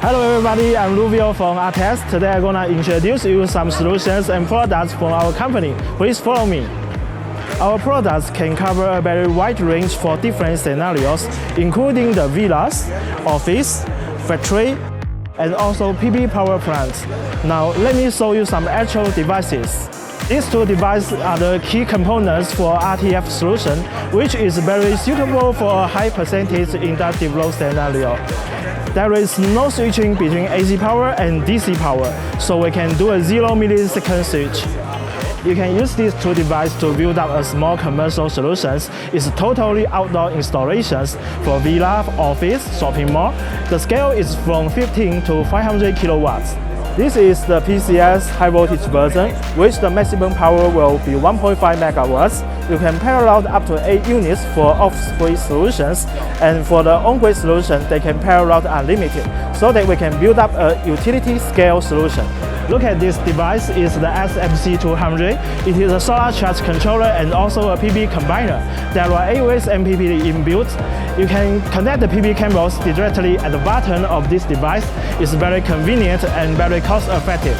Hello everybody, I'm Luvio from ATESS. Today I'm gonna introduce you some solutions and products from our company. Please follow me. Our products can cover a very wide range for different scenarios, including the villas, office, factory, and also PV power plants. Now let me show you some actual devices. These two devices are the key components for RTF solution, which is very suitable for a high percentage inductive load scenario. There is no switching between AC power and DC power, so we can do a 0 millisecond switch. You can use these two devices to build up a small commercial solutions. It's totally outdoor installations for villa, office, shopping mall. The scale is from 15 to 500 kilowatts. This is the PCS high voltage version, which the maximum power will be 1.5 megawatts. You can parallel up to 8 units for off-grid solutions, and for the on-grid solution, they can parallel unlimited, so that we can build up a utility scale solution. Look at this device, is the SMC200. It is a solar charge controller and also a PV combiner. There are AOS and PV inbuilt. You can connect the PV cables directly at the bottom of this device. It's very convenient and very cost effective.